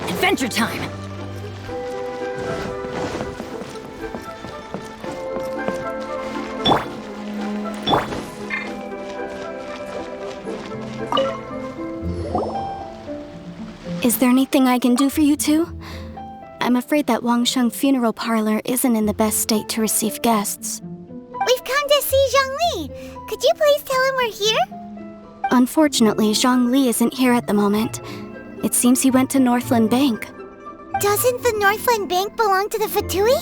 Adventure time! Is there anything I can do for you two? I'm afraid that Wangsheng Funeral Parlor isn't in the best state to receive guests. We've come to see Zhongli. Could you please tell him we're here? Unfortunately, Zhongli isn't here at the moment. It seems he went to Northland Bank. Doesn't the Northland Bank belong to the Fatui?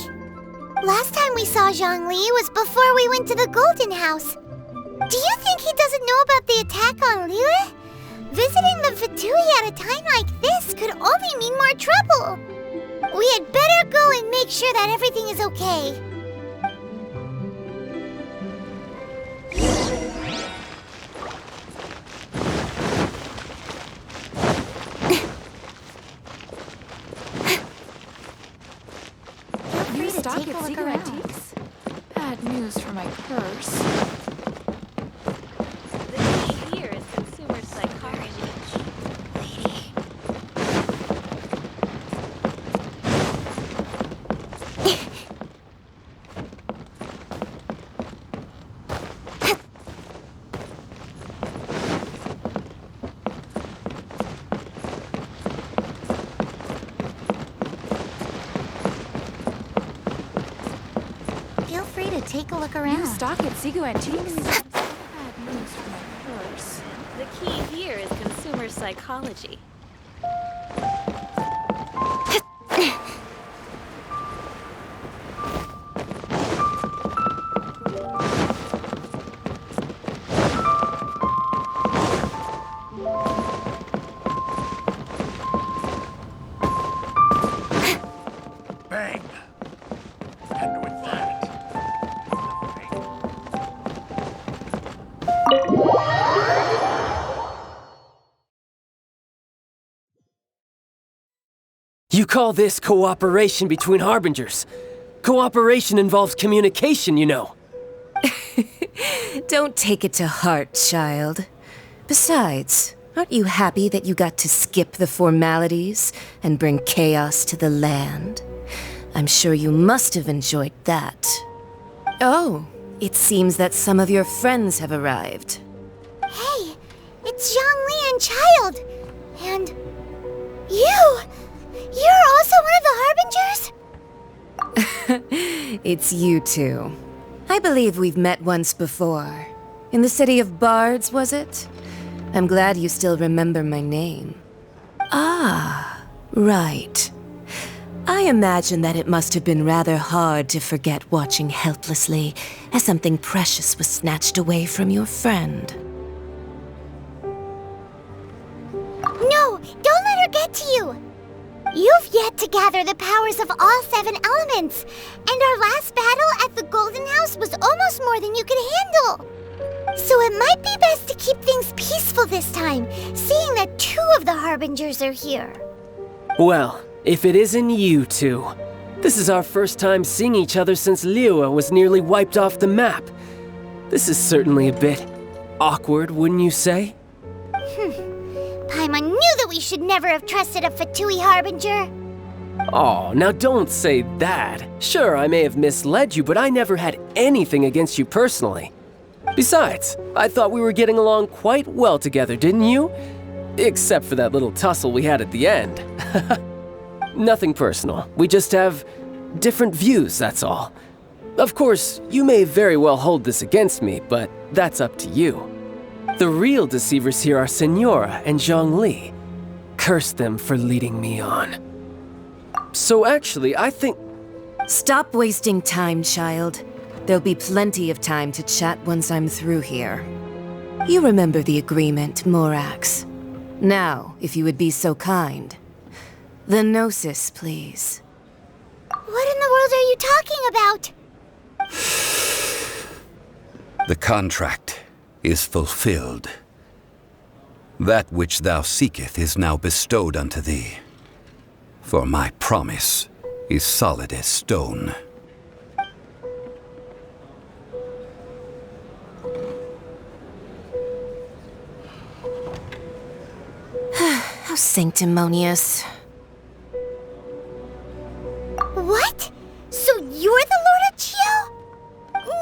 Last time we saw Zhongli was before we went to the Golden House. Do you think he doesn't know about the attack on Liyue? Visiting the Fatui at a time like this could only mean more trouble. We had better go and make sure that everything is okay. You stock at cigarettes? Bad news for my purse. Feel free to take a look around. You stock at cigarettes? Bad news for my purse. The key here is consumer psychology. Bang! And with that... You call this cooperation between Harbingers? Cooperation involves communication, you know. Don't take it to heart, child. Besides, aren't you happy that you got to skip the formalities and bring chaos to the land? I'm sure you must have enjoyed that. Oh, it seems that some of your friends have arrived. Hey, it's Zhongli and Child. And you! You're also one of the Harbingers? It's you two. I believe we've met once before. In the city of Bards, was it? I'm glad you still remember my name. Ah, right. I imagine that it must have been rather hard to forget watching helplessly as something precious was snatched away from your friend. No, don't let her get to you! You've yet to gather the powers of all 7 elements, and our last battle at the Golden House was almost more than you could handle. So it might be best to keep things peaceful this time, seeing that 2 of the Harbingers are here. Well, if it isn't you two. This is our first time seeing each other since Liyue was nearly wiped off the map. This is certainly a bit awkward, wouldn't you say? Paimon knew that we should never have trusted a Fatui Harbinger. Oh, now don't say that. Sure, I may have misled you, but I never had anything against you personally. Besides, I thought we were getting along quite well together, didn't you? Except for that little tussle we had at the end. Nothing personal. We just have different views, that's all. Of course, you may very well hold this against me, but that's up to you. The real deceivers here are Senora and Zhongli. Curse them for leading me on. So actually, I think... Stop wasting time, child. There'll be plenty of time to chat once I'm through here. You remember the agreement, Morax. Now, if you would be so kind. The Gnosis, please. What in the world are you talking about? The contract is fulfilled. That which thou seeketh is now bestowed unto thee. For my promise is solid as stone. sanctimonious. What? So you're the Lord of Chio?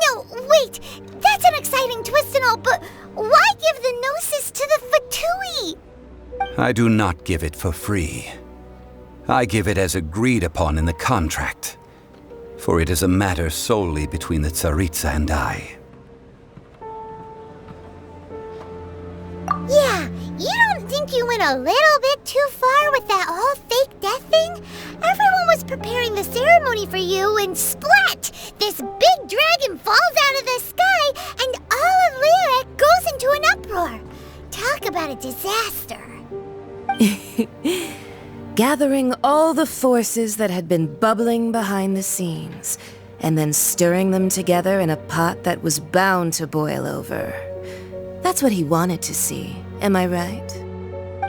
No, wait. That's an exciting twist and all, but why give the Gnosis to the Fatui? I do not give it for free. I give it as agreed upon in the contract, for it is a matter solely between the Tsaritsa and I. Yeah, you don't think you went a little bit too far with that whole fake death thing? Everyone was preparing the ceremony for you and splat! This big dragon falls out of the sky and all of Lyric goes into an uproar. Talk about a disaster. Gathering all the forces that had been bubbling behind the scenes, and then stirring them together in a pot that was bound to boil over. That's what he wanted to see, am I right?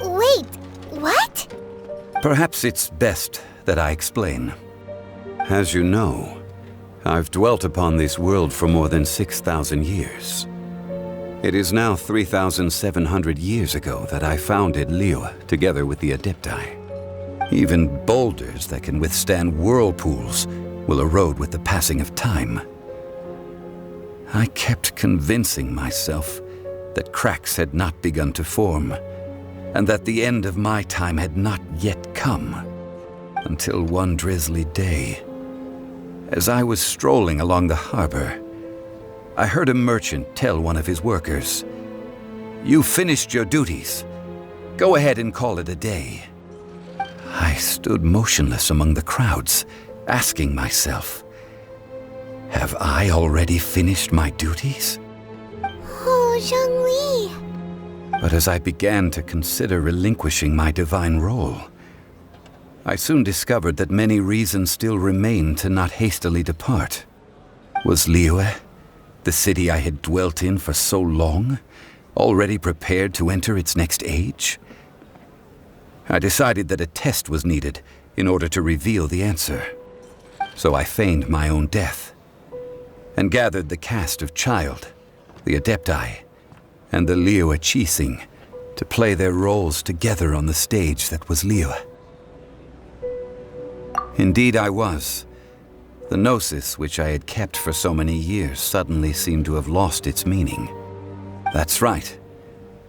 Wait, what? Perhaps it's best that I explain. As you know, I've dwelt upon this world for more than 6,000 years. It is now 3,700 years ago that I founded Liyue together with the Adepti. Even boulders that can withstand whirlpools will erode with the passing of time. I kept convincing myself that cracks had not begun to form, and that the end of my time had not yet come. Until one drizzly day, as I was strolling along the harbor, I heard a merchant tell one of his workers, "You finished your duties. Go ahead and call it a day." I stood motionless among the crowds, asking myself, have I already finished my duties? Oh, Zhongli. But as I began to consider relinquishing my divine role, I soon discovered that many reasons still remained to not hastily depart. Was Liyue, the city I had dwelt in for so long, already prepared to enter its next age? I decided that a test was needed in order to reveal the answer. So I feigned my own death, and gathered the cast of Child, the Adepti, and the Liyue Qixing to play their roles together on the stage that was Liyue. Indeed I was. The Gnosis, which I had kept for so many years, suddenly seemed to have lost its meaning. That's right,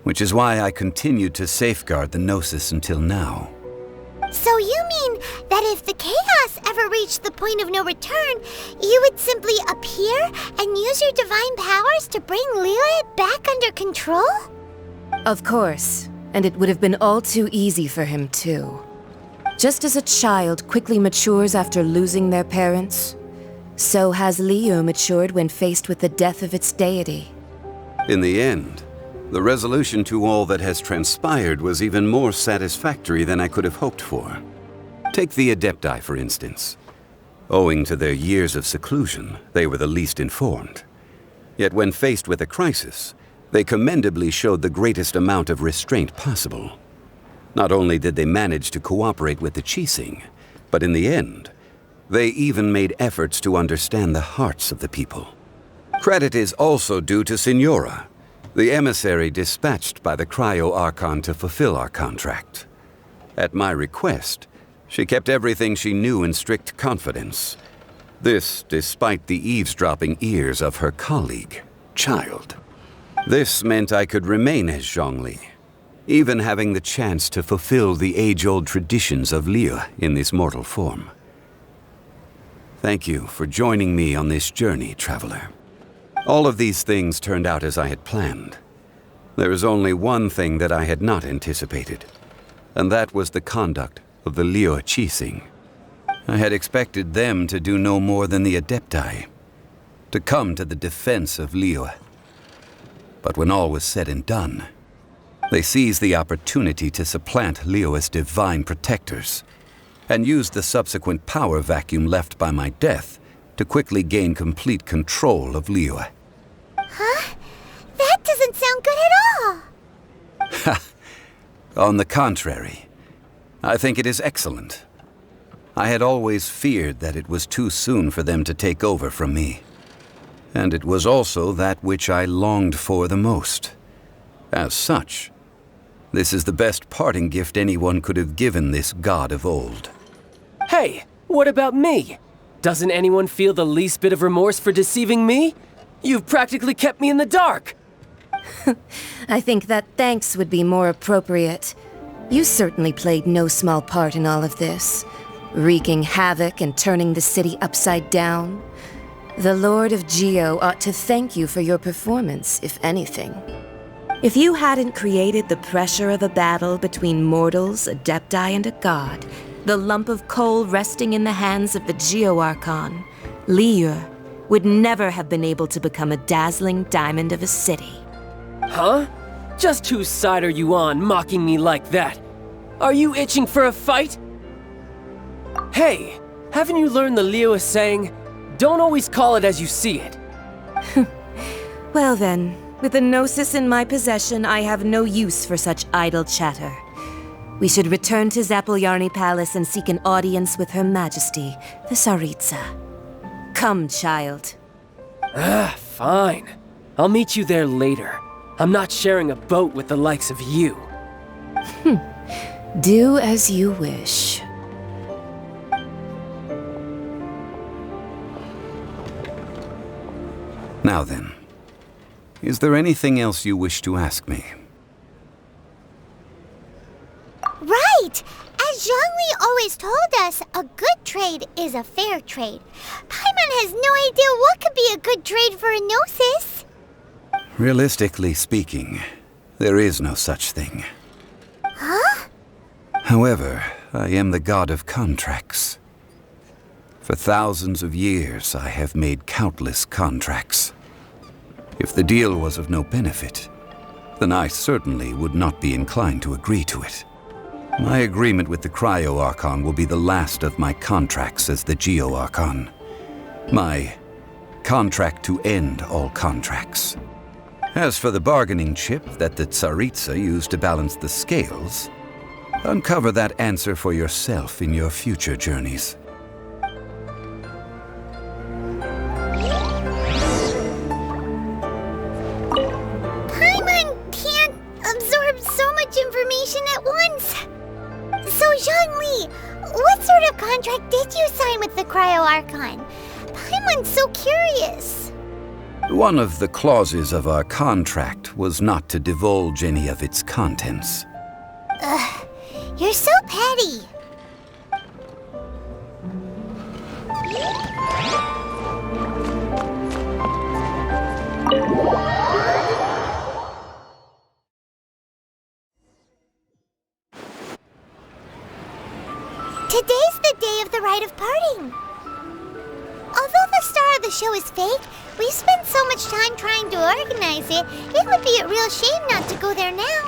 which is why I continued to safeguard the Gnosis until now. So you mean that if the chaos ever reached the point of no return, you would simply appear and use your divine powers to bring Liyue back under control? Of course, and it would have been all too easy for him too. Just as a child quickly matures after losing their parents, so has Liyue matured when faced with the death of its deity. In the end, the resolution to all that has transpired was even more satisfactory than I could have hoped for. Take the Adepti, for instance. Owing to their years of seclusion, they were the least informed. Yet when faced with a crisis, they commendably showed the greatest amount of restraint possible. Not only did they manage to cooperate with the Qixing, but in the end, they even made efforts to understand the hearts of the people. Credit is also due to Signora, the emissary dispatched by the Cryo-Archon to fulfill our contract. At my request, she kept everything she knew in strict confidence. This despite the eavesdropping ears of her colleague, Child. This meant I could remain as Zhongli, even having the chance to fulfill the age-old traditions of Liyue in this mortal form. Thank you for joining me on this journey, traveler. All of these things turned out as I had planned. There is only one thing that I had not anticipated, and that was the conduct of the Liyue Qixing. I had expected them to do no more than the Adepti, to come to the defense of Liyue. But when all was said and done, they seized the opportunity to supplant Liyue's divine protectors, and used the subsequent power vacuum left by my death to quickly gain complete control of Liyue. Huh? That doesn't sound good at all! On the contrary, I think it is excellent. I had always feared that it was too soon for them to take over from me. And it was also that which I longed for the most. As such, This is the best parting gift anyone could have given this god of old. Hey, what about me? Doesn't anyone feel the least bit of remorse for deceiving me? You've practically kept me in the dark. I think that thanks would be more appropriate. You certainly played no small part in all of this, wreaking havoc and turning the city upside down. The Lord of Geo ought to thank you for your performance, if anything. If you hadn't created the pressure of a battle between mortals, adepti, and a god, the lump of coal resting in the hands of the Geo-Archon, Liyue, would never have been able to become a dazzling diamond of a city. Huh? Just whose side are you on, mocking me like that? Are you itching for a fight? Hey, haven't you learned the Liyue saying, don't always call it as you see it? Well then, with the Gnosis in my possession, I have no use for such idle chatter. We should return to Zapoljarny Palace and seek an audience with Her Majesty, the Tsaritsa. Come, child. Fine. I'll meet you there later. I'm not sharing a boat with the likes of you. Do as you wish. Now then, is there anything else you wish to ask me? Right! As Zhongli always told us, a good trade is a fair trade. Paimon has no idea what could be a good trade for a Gnosis. Realistically speaking, there is no such thing. Huh? However, I am the god of contracts. For thousands of years, I have made countless contracts. If the deal was of no benefit, then I certainly would not be inclined to agree to it. My agreement with the Cryo-Archon will be the last of my contracts as the Geo-Archon. My contract to end all contracts. As for the bargaining chip that the Tsaritsa used to balance the scales, uncover that answer for yourself in your future journeys. Paimon can't absorb so much information at once. So, Zhongli, what sort of contract did you sign with the Cryo-Archon? Paimon's so curious. One of the clauses of our contract was not to divulge any of its contents. Ugh, you're so petty. Today's the day of the rite of parting. Although the star of the show is fake, we've spent so much time trying to organize it, it would be a real shame not to go there now.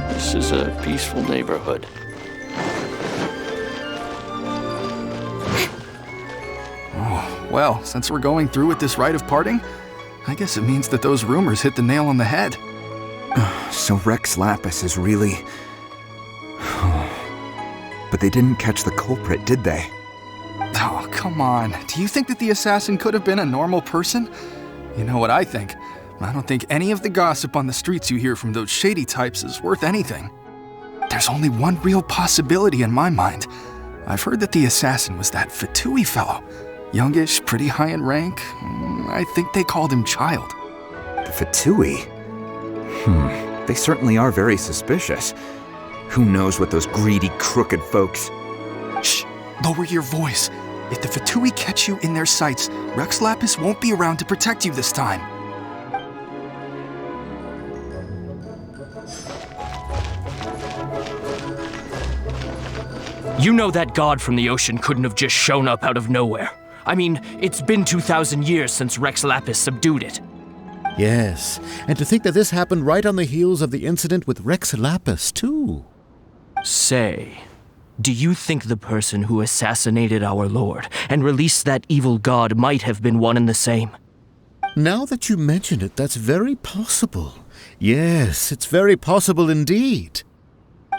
This is a peaceful neighborhood. Oh, well, since we're going through with this rite of parting, I guess it means that those rumors hit the nail on the head. So Rex Lapis is really... But they didn't catch the culprit, did they? Oh, come on. Do you think that the assassin could have been a normal person? You know what I think? I don't think any of the gossip on the streets you hear from those shady types is worth anything. There's only one real possibility in my mind. I've heard that the assassin was that Fatui fellow. Youngish, pretty high in rank. I think they called him Child. The Fatui? They certainly are very suspicious. Who knows what those greedy, crooked folks... Shh! Lower your voice. If the Fatui catch you in their sights, Rex Lapis won't be around to protect you this time. You know that god from the ocean couldn't have just shown up out of nowhere. I mean, it's been 2,000 years since Rex Lapis subdued it. Yes, and to think that this happened right on the heels of the incident with Rex Lapis, too. Say, Do you think the person who assassinated our lord and released that evil god might have been one and the same? Now that you mention it, that's very possible. Yes, it's very possible indeed.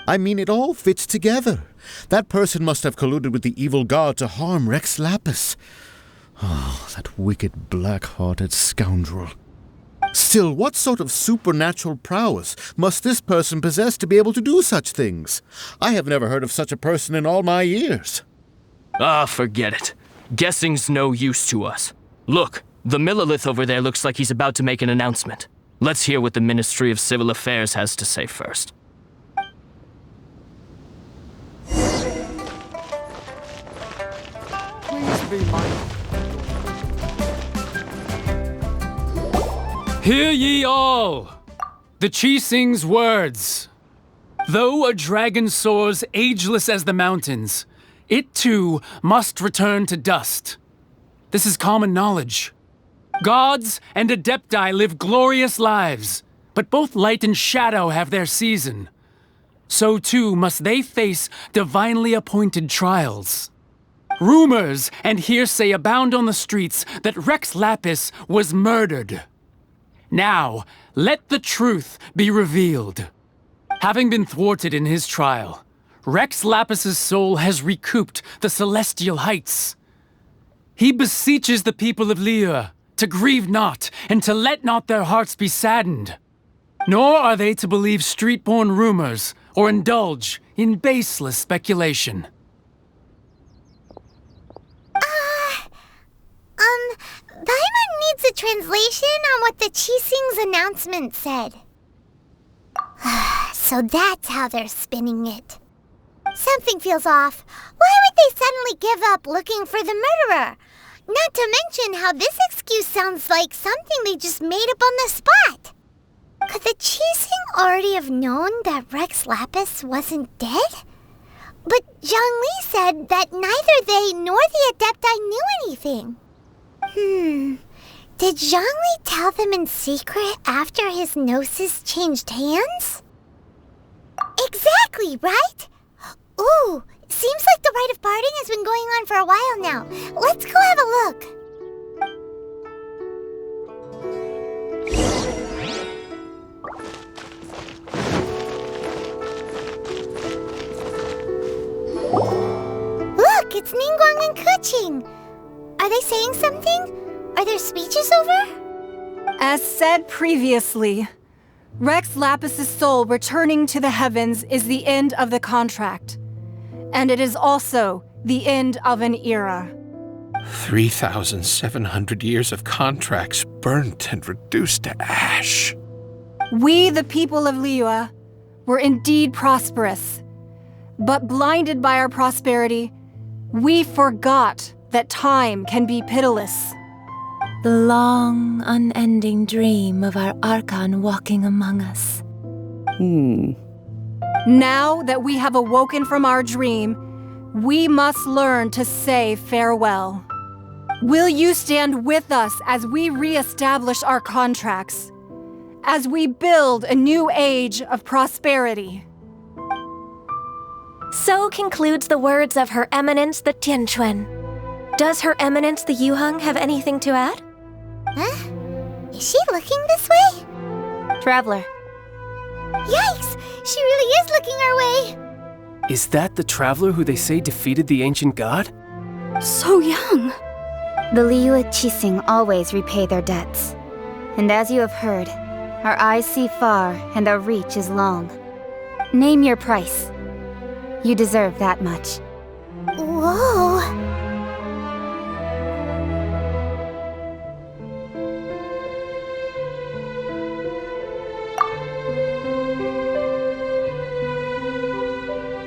I mean, it all fits together. That person must have colluded with the evil god to harm Rex Lapis. Oh, that wicked, black-hearted scoundrel. Still, what sort of supernatural prowess must this person possess to be able to do such things? I have never heard of such a person in all my years. Ah, forget it. Guessing's no use to us. Look, the Millilith over there looks like he's about to make an announcement. Let's hear what the Ministry of Civil Affairs has to say first. Please be mindful. Hear ye all! The Qixing's words. Though a dragon soars ageless as the mountains, it too must return to dust. This is common knowledge. Gods and Adepti live glorious lives, but both light and shadow have their season. So too must they face divinely appointed trials. Rumors and hearsay abound on the streets that Rex Lapis was murdered. Now, let the truth be revealed. Having been thwarted in his trial, Rex Lapis's soul has recouped the celestial heights. He beseeches the people of Liyue to grieve not and to let not their hearts be saddened. Nor are they to believe street-born rumors or indulge in baseless speculation. Paimon needs a translation on what the Qixing's announcement said. So that's how they're spinning it. Something feels off. Why would they suddenly give up looking for the murderer? Not to mention how this excuse sounds like something they just made up on the spot. Could the Qixing already have known that Rex Lapis wasn't dead? But Zhongli said that neither they nor the Adepti knew anything. Did Zhongli tell them in secret after his gnosis changed hands? Exactly, right? Ooh, seems like the rite of parting has been going on for a while now. Let's go have a look. Look, it's Ningguang and Keqing. Are they saying something? Are their speeches over? As said previously, Rex Lapis's soul returning to the heavens is the end of the contract. And it is also the end of an era. 3,700 years of contracts burnt and reduced to ash. We, the people of Liyue, were indeed prosperous. But blinded by our prosperity, we forgot that time can be pitiless. The long, unending dream of our Archon walking among us. Now that we have awoken from our dream, we must learn to say farewell. Will you stand with us as we re-establish our contracts? As we build a new age of prosperity? So concludes the words of Her Eminence the Tianquan. Does Her Eminence the Yuheng have anything to add? Huh? Is she looking this way? Traveler. Yikes! She really is looking our way! Is that the traveler who they say defeated the ancient god? So young! The Liyue Qixing always repay their debts. And as you have heard, our eyes see far and our reach is long. Name your price. You deserve that much. Whoa!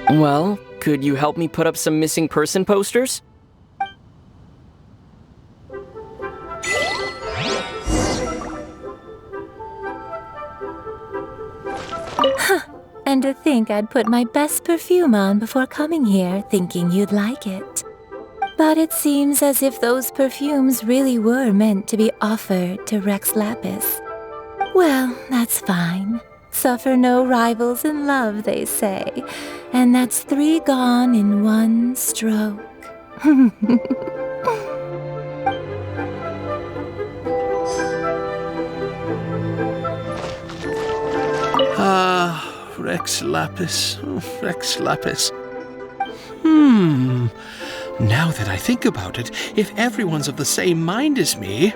Well, could you help me put up some missing person posters? And to think I'd put my best perfume on before coming here, thinking you'd like it. But it seems as if those perfumes really were meant to be offered to Rex Lapis. Well, that's fine. Suffer no rivals in love, they say. And that's 3 gone in one stroke. Ah, Rex Lapis. Oh, Rex Lapis. Now that I think about it, if everyone's of the same mind as me,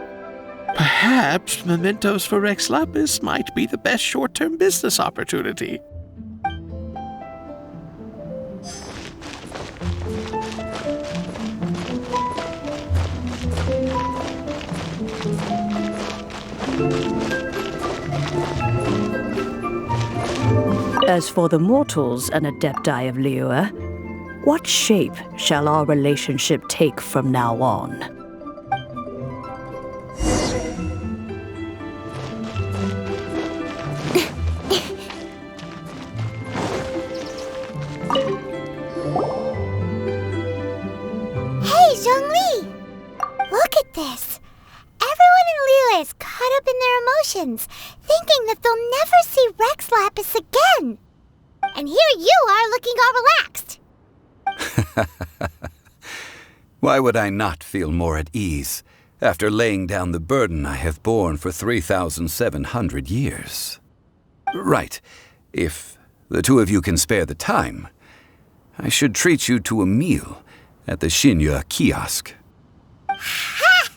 perhaps mementos for Rex Lapis might be the best short-term business opportunity. As for the mortals and Adepti of Liyue, what shape shall our relationship take from now on? Hey, Zhongli! Look at this! Everyone in Liyue is caught up in their emotions, thinking that they'll never see Rex Lapis again. And here you are looking all relaxed. Why would I not feel more at ease after laying down the burden I have borne for 3,700 years? Right. If the two of you can spare the time, I should treat you to a meal at the Xinyue kiosk. Ha!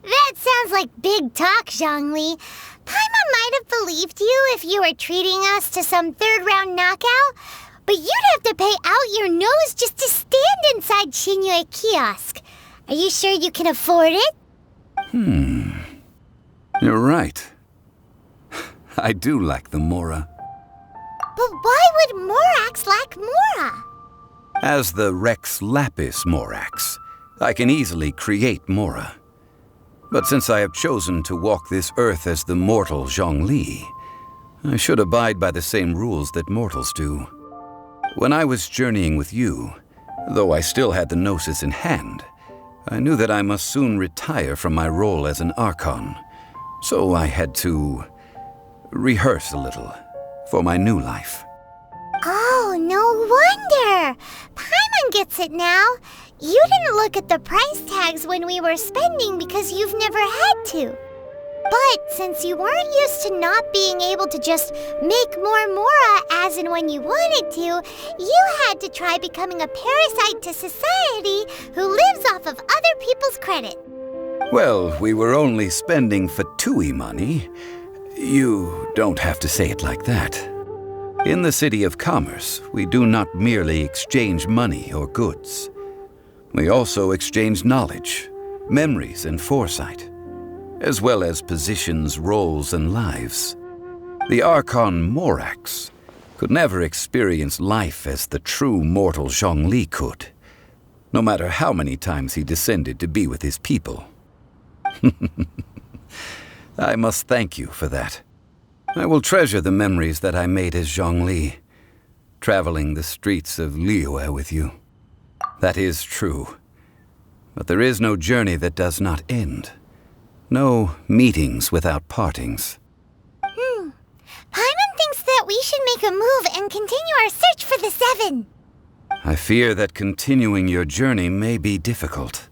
That sounds like big talk, Zhongli. Paimon might have believed you if you were treating us to some third-round knockout, but you'd have to pay out your nose just to stand inside Xinyue kiosk. Are you sure you can afford it? You're right. I do lack the Mora. But why would Morax lack Mora? As the Rex Lapis Morax, I can easily create Mora. But since I have chosen to walk this earth as the mortal Zhongli, I should abide by the same rules that mortals do. When I was journeying with you, though I still had the Gnosis in hand, I knew that I must soon retire from my role as an Archon, so I had to rehearse a little for my new life. Oh, no wonder! Paimon gets it now. You didn't look at the price tags when we were spending because you've never had to. But since you weren't used to not being able to just make more Mora as and when you wanted to, you had to try becoming a parasite to society who lives off of other people's credit. Well, we were only spending Fatui money. You don't have to say it like that. In the City of Commerce, we do not merely exchange money or goods. We also exchange knowledge, memories, and foresight, as well as positions, roles, and lives. The Archon Morax could never experience life as the true mortal Zhongli could, no matter how many times he descended to be with his people. I must thank you for that. I will treasure the memories that I made as Zhongli, traveling the streets of Liyue with you. That is true. But there is no journey that does not end. No meetings without partings. Paimon thinks that we should make a move and continue our search for the 7. I fear that continuing your journey may be difficult.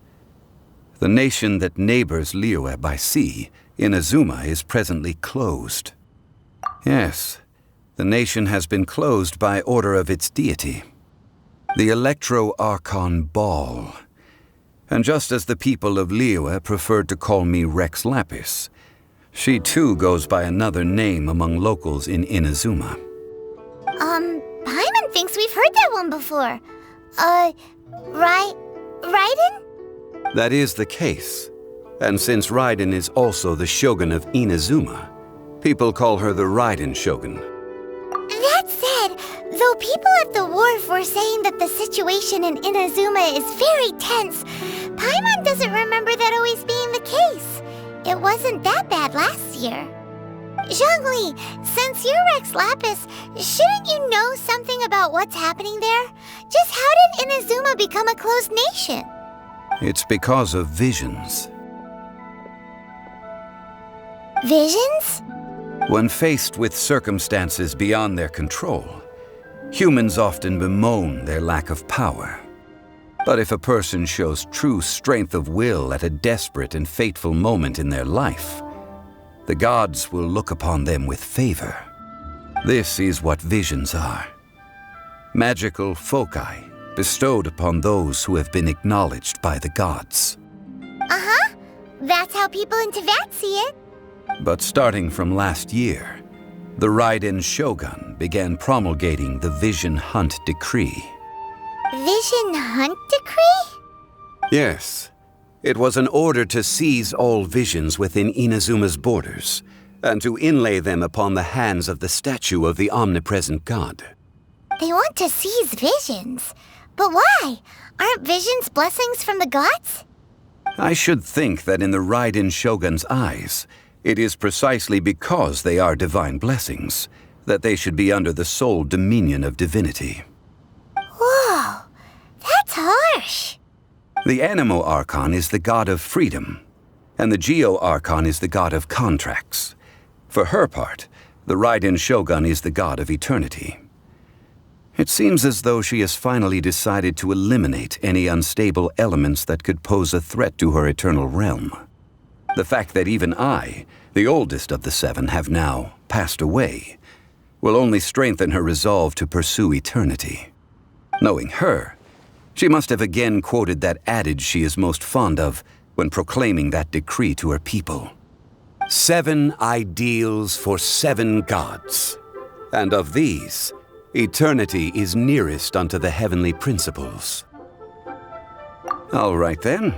The nation that neighbors Liyue by sea, Inazuma, is presently closed. Yes, the nation has been closed by order of its deity, the Electro-Archon Ball. And just as the people of Liyue preferred to call me Rex Lapis, she too goes by another name among locals in Inazuma. Paimon thinks we've heard that one before. Raiden? That is the case. And since Raiden is also the Shogun of Inazuma, people call her the Raiden Shogun. That said, though people at the wharf were saying that the situation in Inazuma is very tense, Paimon doesn't remember that always being the case. It wasn't that bad last year. Zhongli, since you're Rex Lapis, shouldn't you know something about what's happening there? Just how did Inazuma become a closed nation? It's because of visions. Visions? When faced with circumstances beyond their control, humans often bemoan their lack of power. But if a person shows true strength of will at a desperate and fateful moment in their life, the gods will look upon them with favor. This is what visions are. Magical foci bestowed upon those who have been acknowledged by the gods. Uh-huh. That's how people in Teyvat see it. But starting from last year, the Raiden Shogun began promulgating the Vision Hunt Decree. Vision Hunt Decree? Yes. It was an order to seize all visions within Inazuma's borders, and to inlay them upon the hands of the statue of the omnipresent god. They want to seize visions. But why? Aren't visions blessings from the gods? I should think that in the Raiden Shogun's eyes, it is precisely because they are divine blessings that they should be under the sole dominion of divinity. Whoa, that's harsh. The Anemo Archon is the god of freedom, and the Geo Archon is the god of contracts. For her part, the Raiden Shogun is the god of eternity. It seems as though she has finally decided to eliminate any unstable elements that could pose a threat to her eternal realm. The fact that even I, the oldest of the seven, have now passed away, will only strengthen her resolve to pursue eternity. Knowing her, she must have again quoted that adage she is most fond of when proclaiming that decree to her people. 7 ideals for 7 gods, and of these, eternity is nearest unto the heavenly principles. All right then.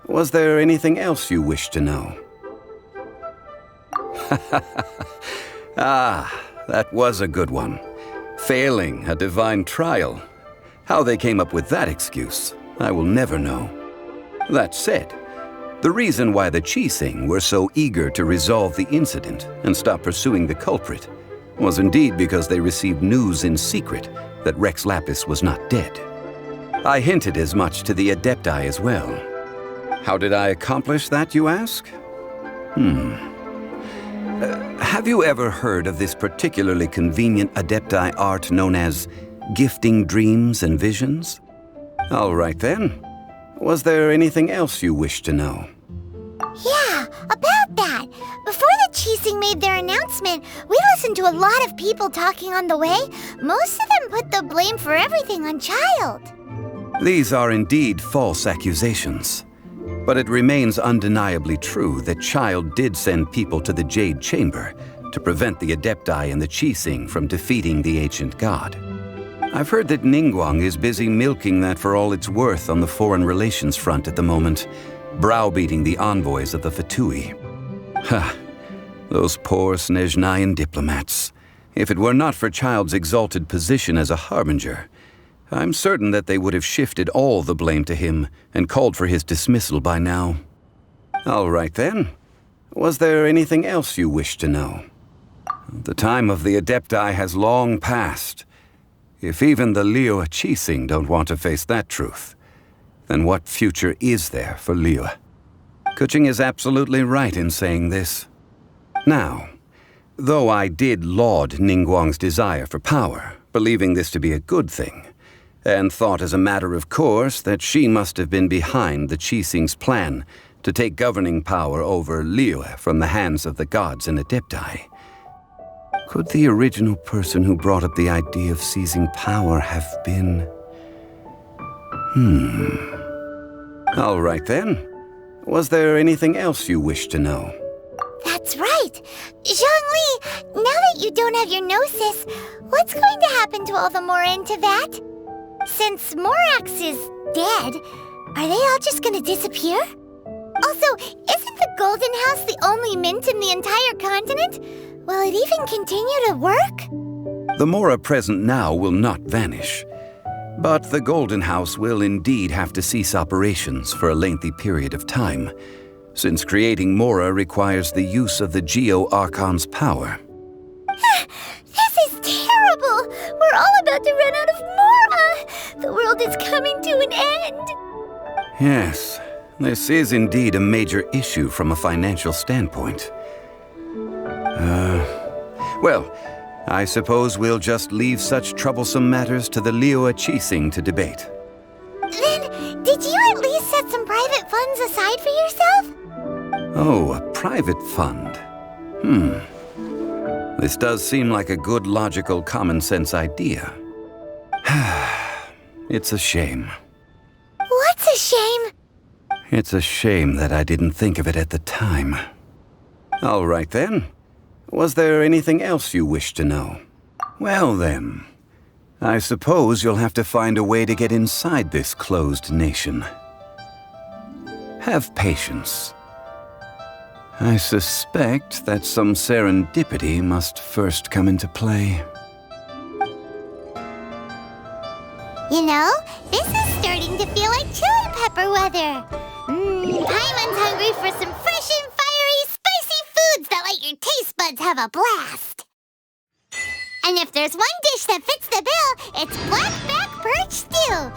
Was there anything else you wished to know? Ah, that was a good one. Failing a divine trial. How they came up with that excuse, I will never know. That said, the reason why the Qixing were so eager to resolve the incident and stop pursuing the culprit was indeed because they received news in secret that Rex Lapis was not dead. I hinted as much to the Adepti as well. How did I accomplish that, you ask? Have you ever heard of this particularly convenient Adepti art known as gifting dreams and visions? All right then. Was there anything else you wished to know? Yeah, about that. Before the Qixing made their announcement, we listened to a lot of people talking on the way. Most of them put the blame for everything on Child. These are indeed false accusations. But it remains undeniably true that Child did send people to the Jade Chamber to prevent the Adepti and the Qixing from defeating the ancient god. I've heard that Ningguang is busy milking that for all it's worth on the foreign relations front at the moment, browbeating the envoys of the Fatui. Ha! Those poor Snezhnayan diplomats. If it were not for Child's exalted position as a harbinger, I'm certain that they would have shifted all the blame to him and called for his dismissal by now. All right then. Was there anything else you wished to know? The time of the Adepti has long passed. If even the Liyue Qixing don't want to face that truth, then what future is there for Liyue? Kuching is absolutely right in saying this. Now, though I did laud Ningguang's desire for power, believing this to be a good thing, and thought as a matter of course that she must have been behind the Qixing's plan to take governing power over Liyue from the hands of the gods and Adepti, could the original person who brought up the idea of seizing power have been... All right then. Was there anything else you wished to know? That's right. Zhongli, now that you don't have your gnosis, what's going to happen to all the Mora in Teyvat? Since Morax is dead, are they all just gonna disappear? Also, isn't the Golden House the only mint in the entire continent? Will it even continue to work? The Mora present now will not vanish. But the Golden House will indeed have to cease operations for a lengthy period of time, since creating Mora requires the use of the Geo Archon's power. This is terrible! We're all about to run out of Mora! The world is coming to an end! Yes, this is indeed a major issue from a financial standpoint. Well, I suppose we'll just leave such troublesome matters to the Liyue Qixing to debate. Then, did you at least set some private funds aside for yourself? Oh, a private fund. This does seem like a good, logical, common-sense idea. It's a shame. What's a shame? It's a shame that I didn't think of it at the time. All right, then. Was there anything else you wish to know? Well, then. I suppose you'll have to find a way to get inside this closed nation. Have patience. I suspect that some serendipity must first come into play. You know, this is starting to feel like chili pepper weather. Paimon's hungry for some fresh and fiery, spicy foods that let your taste buds have a blast. And if there's one dish that fits the bill, it's blackback perch stew.